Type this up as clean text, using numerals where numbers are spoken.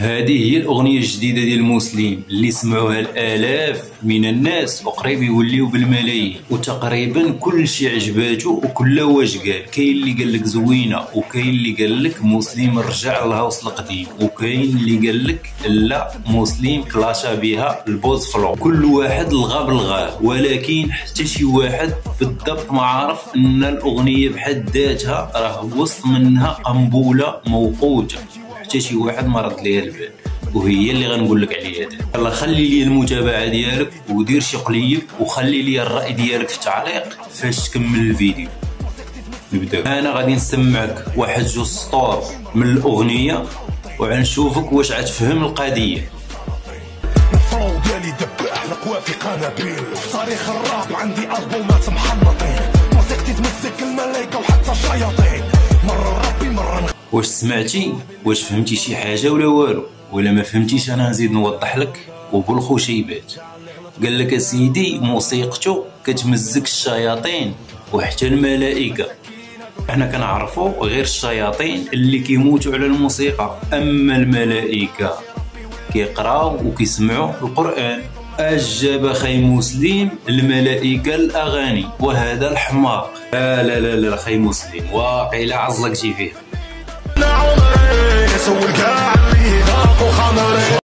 هذه هي الأغنية الجديدة ديال مسلم اللي سمعوها الآلاف من الناس وقريب يوليو بالملايين، وتقريبا كل شيء عجباتو وكل واش قال. كاين اللي قال لك زوينه، وكاين اللي قال لك مسلم رجع للهوس القديم، وكاين اللي قال لك لا مسلم كلاشا بها البوز فلو. كل واحد لغى بالغاه، ولكن حتى شي واحد بالضبط ما عارف ان الأغنية بحد ذاتها راه وسط منها قنبله موقوته، حتى شي واحد ما رد ليها البال، وهي اللي غنقول لك عليها دابا. يلا خلي لي المتابعه ديالك ودير شي قليب، وخلي لي الراي ديالك في التعليق فاش تكمل الفيديو. نبداو. انا غادي نسمعك واحد جوج سطور من الاغنيه وغنشوفك واش غتفهم القضيه. الفلو ديالي دبح القوافي قنابيل، صريخ الراب عندي البومات محنطين، موسيقتي تمسك الملايكه وحتى الشياطين، مره ربي مره. واش سمعتي؟ واش فهمتي شي حاجه ولا والو؟ ولا ما فهمتيش انا نزيد نوضح لك وبالخشيبات. قال لك اسيدي موسيقته كتمزك الشياطين وحتى الملائكه. احنا كنعرفوا غير الشياطين اللي كيموتوا على الموسيقى، اما الملائكه كيقراو وكيسمعوا القران. اجاب خي مسلم الملائكه الاغاني وهذا الحماق. لا لا لا لا خي مسلم واقيلا عزلك شي فيه.